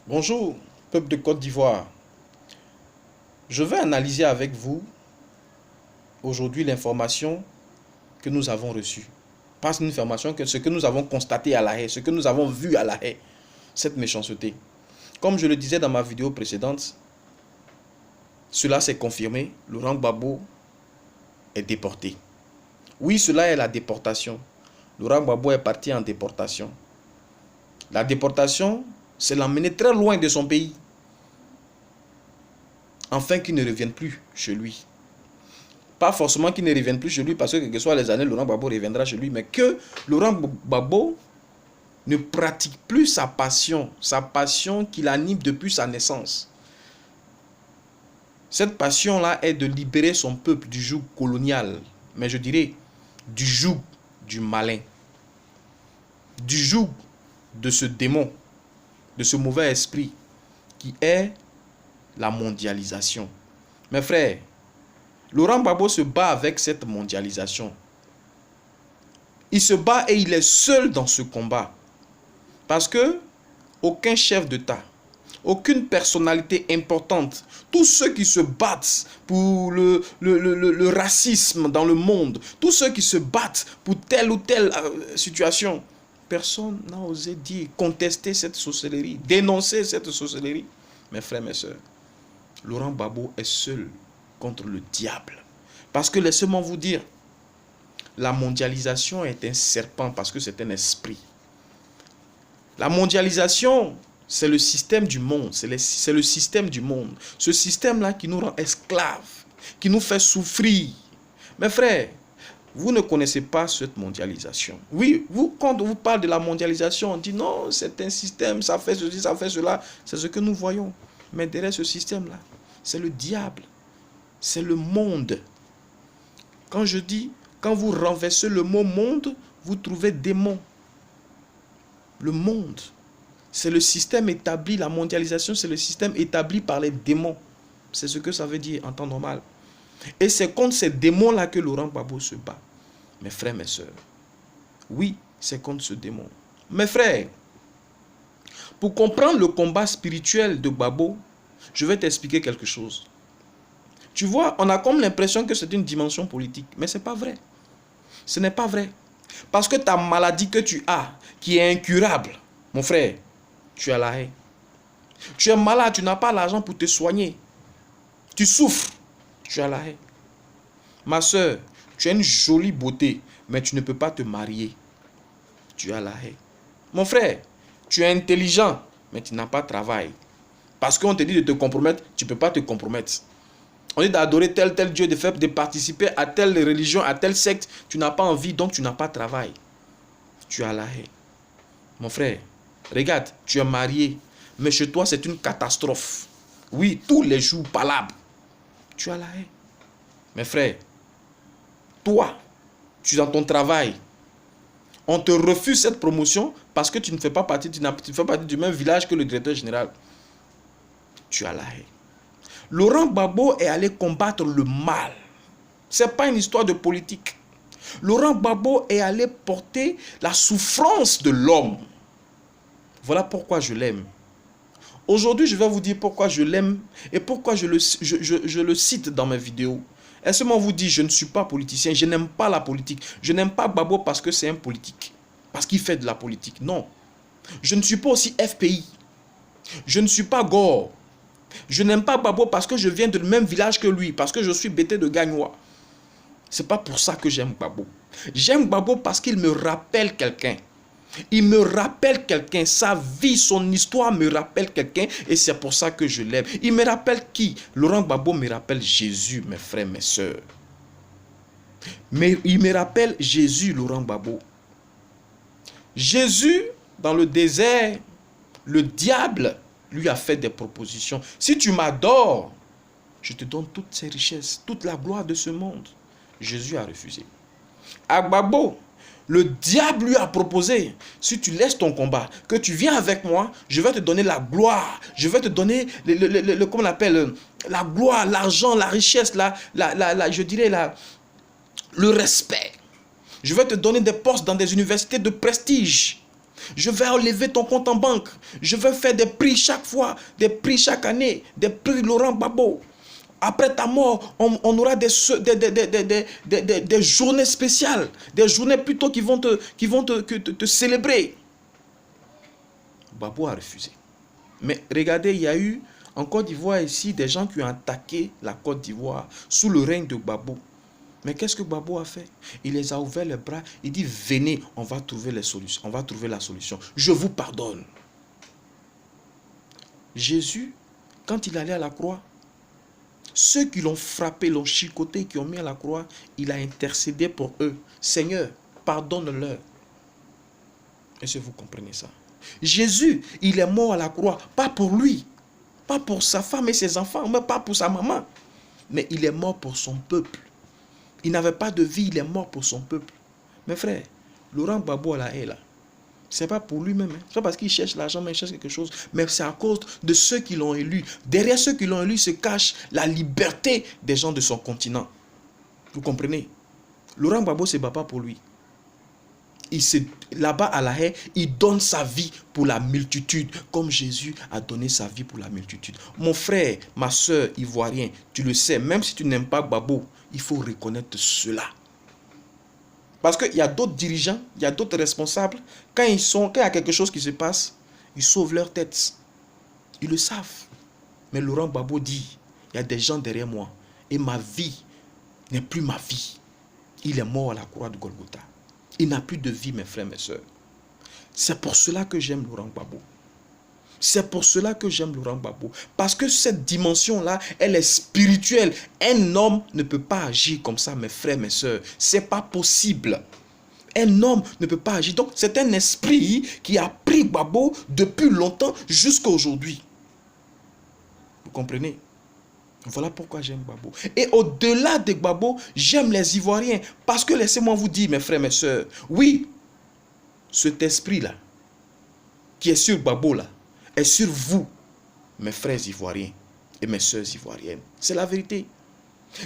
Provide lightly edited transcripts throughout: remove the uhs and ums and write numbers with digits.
Bonjour, peuple de Côte d'Ivoire. Je vais analyser avec vous aujourd'hui l'information que nous avons reçue. Pas une information, que ce que nous avons constaté à La Haye, ce que nous avons vu à La Haye, cette méchanceté. Comme je le disais dans ma vidéo précédente, cela s'est confirmé, Laurent Gbagbo est déporté. Oui, cela est la déportation. Laurent Gbagbo est parti en déportation. La déportation, c'est l'emmener très loin de son pays, afin qu'il ne revienne plus chez lui. Pas forcément qu'il ne revienne plus chez lui, parce que quelles que soient les années, Laurent Gbagbo reviendra chez lui, mais que Laurent Gbagbo ne pratique plus sa passion qui l'anime depuis sa naissance. Cette passion-là est de libérer son peuple du joug colonial, mais je dirais du joug du malin, du joug de ce démon, de ce mauvais esprit qui est la mondialisation. Mes frères, Laurent Gbagbo se bat avec cette mondialisation. Il se bat et il est seul dans ce combat. Parce que aucun chef d'État, aucune personnalité importante, tous ceux qui se battent pour le racisme dans le monde, tous ceux qui se battent pour telle ou telle situation, personne n'a osé dire, contester cette sorcellerie, dénoncer cette sorcellerie. Mes frères, mes sœurs, Laurent Gbagbo est seul contre le diable. Parce que laissez-moi vous dire, la mondialisation est un serpent parce que c'est un esprit. La mondialisation, c'est le système du monde, c'est le système du monde. Ce système-là qui nous rend esclaves, qui nous fait souffrir. Mes frères, vous ne connaissez pas cette mondialisation. Oui, quand on vous parle de la mondialisation, on dit non, c'est un système, ça fait ceci, ça fait cela. C'est ce que nous voyons. Mais derrière ce système-là, c'est le diable. C'est le monde. Quand je dis, quand vous renversez le mot monde, vous trouvez démon. Le monde, c'est le système établi, la mondialisation, c'est le système établi par les démons. C'est ce que ça veut dire en temps normal. Et c'est contre ces démons-là que Laurent Gbagbo se bat. Mes frères, mes sœurs. Oui, c'est contre ce démon. Mes frères, pour comprendre le combat spirituel de Gbagbo, je vais t'expliquer quelque chose. Tu vois, on a comme l'impression que c'est une dimension politique, mais ce n'est pas vrai. Ce n'est pas vrai. Parce que ta maladie que tu as, qui est incurable, mon frère, tu as la haine. Tu es malade, tu n'as pas l'argent pour te soigner. Tu souffres, tu as la haine. Ma soeur, tu as une jolie beauté, mais tu ne peux pas te marier. Tu as la haine. Mon frère, tu es intelligent, mais tu n'as pas de travail. Parce qu'on te dit de te compromettre, tu ne peux pas te compromettre. On dit d'adorer tel Dieu, de participer à telle religion, à telle secte. Tu n'as pas envie, donc tu n'as pas de travail. Tu as la haine. Mon frère, regarde, tu es marié, mais chez toi c'est une catastrophe. Oui, tous les jours palabre. Tu as la haine. Mes frères, toi, tu es dans ton travail. On te refuse cette promotion parce que tu ne fais pas partie, tu fais partie du même village que le directeur général. Tu as la haine. Laurent Gbagbo est allé combattre le mal. Ce n'est pas une histoire de politique. Laurent Gbagbo est allé porter la souffrance de l'homme. Voilà pourquoi je l'aime. Aujourd'hui, je vais vous dire pourquoi je l'aime et pourquoi je le cite dans mes vidéos. Laissez-moi vous dire, je ne suis pas politicien, je n'aime pas la politique. Je n'aime pas Gbagbo parce que c'est un politique. Parce qu'il fait de la politique. Non. Je ne suis pas aussi FPI. Je ne suis pas Gore. Je n'aime pas Gbagbo parce que je viens du même village que lui, parce que je suis bêté de Gagnois. Ce n'est pas pour ça que j'aime Gbagbo. J'aime Gbagbo parce qu'il me rappelle quelqu'un. Il me rappelle quelqu'un. Sa vie, son histoire me rappelle quelqu'un et c'est pour ça que je l'aime. Il me rappelle qui? Laurent Gbagbo me rappelle Jésus, mes frères, mes sœurs. Mais il me rappelle Jésus, Laurent Gbagbo. Jésus, dans le désert, le diable lui a fait des propositions. Si tu m'adores, je te donne toutes ces richesses, toute la gloire de ce monde. Jésus a refusé. À Gbagbo, le diable lui a proposé, si tu laisses ton combat, que tu viens avec moi, je vais te donner la gloire, je vais te donner, comment on appelle, la gloire, l'argent, la richesse, je dirais le respect. Je vais te donner des postes dans des universités de prestige. Je vais enlever ton compte en banque. Je vais faire des prix chaque fois, des prix chaque année, des prix Laurent Gbagbo. Après ta mort, on aura des journées spéciales, des journées plutôt qui vont te célébrer. Gbagbo a refusé. Mais regardez, il y a eu en Côte d'Ivoire ici des gens qui ont attaqué la Côte d'Ivoire sous le règne de Gbagbo. Mais qu'est-ce que Gbagbo a fait? Il les a ouvert les bras. Il dit, venez, on va trouver les solutions. On va trouver la solution. Je vous pardonne. Jésus, quand il allait à la croix, ceux qui l'ont frappé, l'ont chicoté, qui ont mis à la croix, il a intercédé pour eux. Seigneur, pardonne-leur. Est-ce que vous comprenez ça? Jésus, il est mort à la croix, pas pour lui, pas pour sa femme et ses enfants, mais pas pour sa maman. Mais il est mort pour son peuple. Il n'avait pas de vie, il est mort pour son peuple. Mes frères, Laurent Gbagbo là est là. Ce n'est pas pour lui-même. Ce n'est pas parce qu'il cherche l'argent, mais il cherche quelque chose. Mais c'est à cause de ceux qui l'ont élu. Derrière ceux qui l'ont élu se cache la liberté des gens de son continent. Vous comprenez? Laurent Gbagbo ne se bat pas pour lui. Là-bas à La Haye, il donne sa vie pour la multitude, comme Jésus a donné sa vie pour la multitude. Mon frère, ma soeur ivoirien, tu le sais, même si tu n'aimes pas Gbagbo, il faut reconnaître cela. Parce qu'il y a d'autres dirigeants, il y a d'autres responsables, quand il y a quelque chose qui se passe, ils sauvent leur tête. Ils le savent. Mais Laurent Gbagbo dit, il y a des gens derrière moi, et ma vie n'est plus ma vie. Il est mort à la croix de Golgotha. Il n'a plus de vie, mes frères, mes soeurs. C'est pour cela que j'aime Laurent Gbagbo. C'est pour cela que j'aime Laurent Gbagbo. Parce que cette dimension-là, elle est spirituelle. Un homme ne peut pas agir comme ça, mes frères, mes soeurs. Ce n'est pas possible. Un homme ne peut pas agir. Donc, c'est un esprit qui a pris Gbagbo depuis longtemps jusqu'à aujourd'hui. Vous comprenez? Voilà pourquoi j'aime Gbagbo. Et au-delà de Gbagbo, j'aime les Ivoiriens. Parce que laissez-moi vous dire, mes frères, mes soeurs, oui, cet esprit-là, qui est sur Gbagbo là, est sur vous, mes frères Ivoiriens et mes soeurs Ivoiriennes. C'est la vérité.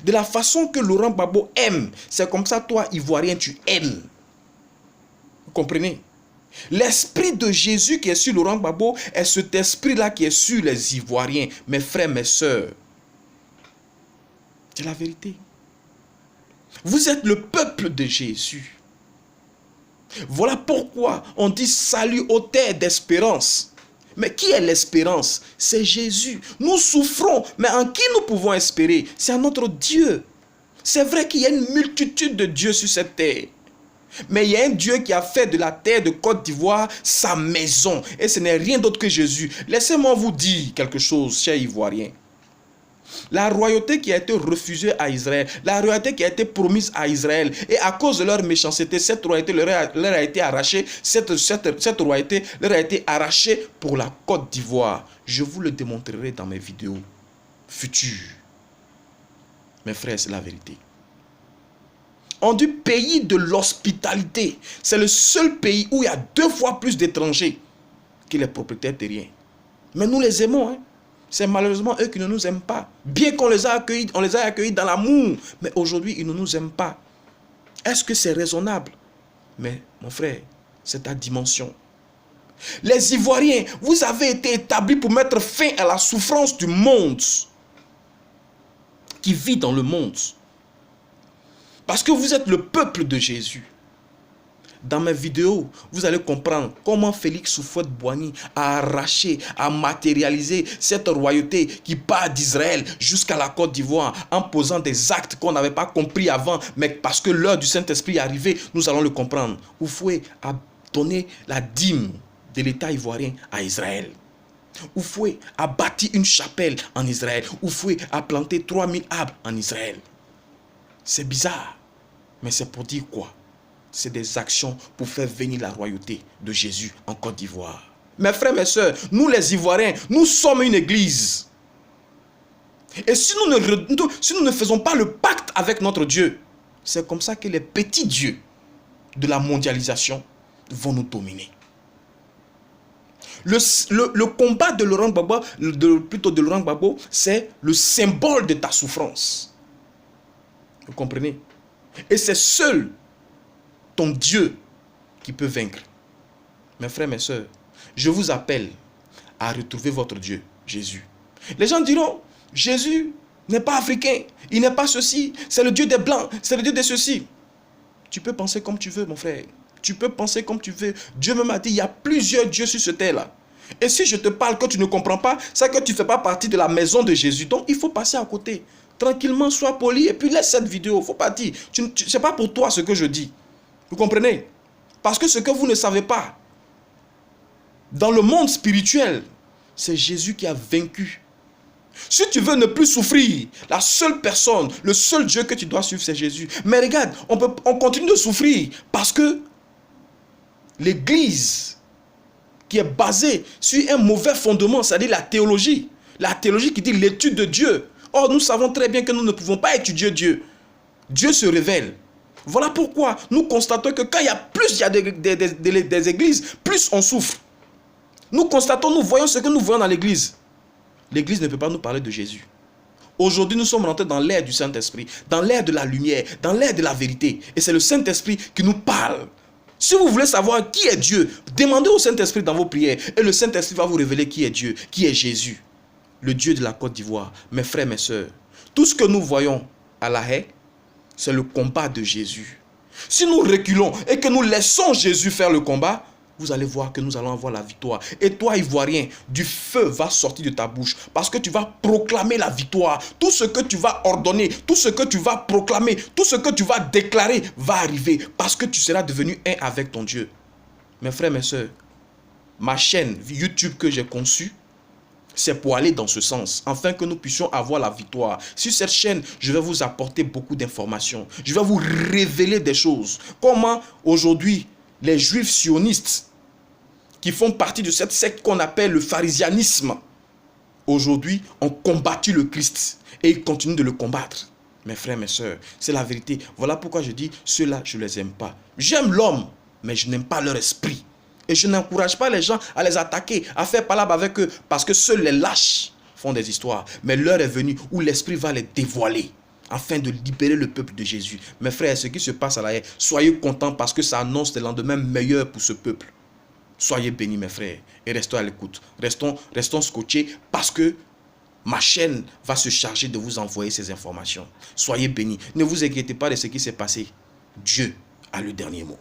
De la façon que Laurent Gbagbo aime, c'est comme ça, toi, Ivoirien, tu aimes. Vous comprenez? L'esprit de Jésus qui est sur Laurent Gbagbo est cet esprit-là qui est sur les Ivoiriens, mes frères, mes soeurs. C'est la vérité. Vous êtes le peuple de Jésus. Voilà pourquoi on dit salut aux terres d'espérance. Mais qui est l'espérance? C'est Jésus. Nous souffrons, mais en qui nous pouvons espérer? C'est en notre Dieu. C'est vrai qu'il y a une multitude de dieux sur cette terre. Mais il y a un Dieu qui a fait de la terre de Côte d'Ivoire sa maison. Et ce n'est rien d'autre que Jésus. Laissez-moi vous dire quelque chose, chers Ivoiriens. La royauté qui a été refusée à Israël, la royauté qui a été promise à Israël, et à cause de leur méchanceté, cette royauté leur a été arrachée, cette royauté leur a été arrachée pour la Côte d'Ivoire. Je vous le démontrerai dans mes vidéos futures. Mes frères, c'est la vérité. On dit pays de l'hospitalité. C'est le seul pays où il y a 2 fois plus d'étrangers que les propriétaires terriens. Mais nous les aimons, hein. C'est malheureusement eux qui ne nous aiment pas. Bien qu'on les a accueillis, on les a accueillis dans l'amour. Mais aujourd'hui, ils ne nous aiment pas. Est-ce que c'est raisonnable? Mais mon frère, c'est ta dimension. Les Ivoiriens, vous avez été établis pour mettre fin à la souffrance du monde qui vit dans le monde. Parce que vous êtes le peuple de Jésus. Dans mes vidéos, vous allez comprendre comment Félix Houphouët-Boigny a arraché, a matérialisé cette royauté qui part d'Israël jusqu'à la Côte d'Ivoire en posant des actes qu'on n'avait pas compris avant, mais parce que l'heure du Saint-Esprit est arrivée, nous allons le comprendre. Houphouët a donné la dîme de l'État ivoirien à Israël. Houphouët a bâti une chapelle en Israël. Houphouët a planté 3000 arbres en Israël. C'est bizarre, mais c'est pour dire quoi? C'est des actions pour faire venir la royauté de Jésus en Côte d'Ivoire. Mes frères, mes soeurs, nous les Ivoiriens, nous sommes une église. Et si nous ne faisons pas le pacte avec notre Dieu, c'est comme ça que les petits dieux de la mondialisation vont nous dominer. Le combat de Laurent Gbagbo, c'est le symbole de ta souffrance. Vous comprenez? Et c'est seul ton Dieu qui peut vaincre. Mes frères, mes sœurs, je vous appelle à retrouver votre Dieu, Jésus. Les gens diront, Jésus n'est pas africain, il n'est pas ceci, c'est le Dieu des Blancs, c'est le Dieu de ceci. Tu peux penser comme tu veux, mon frère. Tu peux penser comme tu veux. Dieu me m'a dit, il y a plusieurs dieux sur cette terre-là. Et si je te parle que tu ne comprends pas, c'est que tu ne fais pas partie de la maison de Jésus. Donc, il faut passer à côté. Tranquillement, sois poli et puis laisse cette vidéo. Il ne faut pas dire. Ce n'est pas pour toi ce que je dis. Vous comprenez? Parce que ce que vous ne savez pas, dans le monde spirituel, c'est Jésus qui a vaincu. Si tu veux ne plus souffrir, la seule personne, le seul Dieu que tu dois suivre, c'est Jésus. Mais regarde, on continue de souffrir parce que l'Église qui est basée sur un mauvais fondement, c'est-à-dire la théologie qui dit l'étude de Dieu. Or, nous savons très bien que nous ne pouvons pas étudier Dieu. Dieu se révèle. Voilà pourquoi nous constatons que quand il y a des églises, plus on souffre. Nous constatons, nous voyons ce que nous voyons dans l'église. L'église ne peut pas nous parler de Jésus. Aujourd'hui, nous sommes rentrés dans l'ère du Saint-Esprit, dans l'ère de la lumière, dans l'ère de la vérité. Et c'est le Saint-Esprit qui nous parle. Si vous voulez savoir qui est Dieu, demandez au Saint-Esprit dans vos prières. Et le Saint-Esprit va vous révéler qui est Dieu, qui est Jésus. Le Dieu de la Côte d'Ivoire. Mes frères, mes sœurs, tout ce que nous voyons à La Haye, c'est le combat de Jésus. Si nous reculons et que nous laissons Jésus faire le combat, vous allez voir que nous allons avoir la victoire. Et toi, Ivoirien, du feu va sortir de ta bouche parce que tu vas proclamer la victoire. Tout ce que tu vas ordonner, tout ce que tu vas proclamer, tout ce que tu vas déclarer va arriver parce que tu seras devenu un avec ton Dieu. Mes frères, mes sœurs, ma chaîne YouTube que j'ai conçue, c'est pour aller dans ce sens, afin que nous puissions avoir la victoire. Sur cette chaîne, je vais vous apporter beaucoup d'informations. Je vais vous révéler des choses. Comment aujourd'hui, les juifs sionistes qui font partie de cette secte qu'on appelle le pharisianisme, aujourd'hui, ont combattu le Christ et ils continuent de le combattre. Mes frères, mes sœurs, c'est la vérité. Voilà pourquoi je dis, ceux-là, je ne les aime pas. J'aime l'homme, mais je n'aime pas leur esprit. Et je n'encourage pas les gens à les attaquer, à faire palabre avec eux, parce que seuls les lâches font des histoires. Mais l'heure est venue où l'esprit va les dévoiler, afin de libérer le peuple de Jésus. Mes frères, ce qui se passe à La Haye, soyez contents parce que ça annonce des lendemains meilleurs pour ce peuple. Soyez bénis, mes frères, et restons à l'écoute. Restons scotchés parce que ma chaîne va se charger de vous envoyer ces informations. Soyez bénis. Ne vous inquiétez pas de ce qui s'est passé. Dieu a le dernier mot.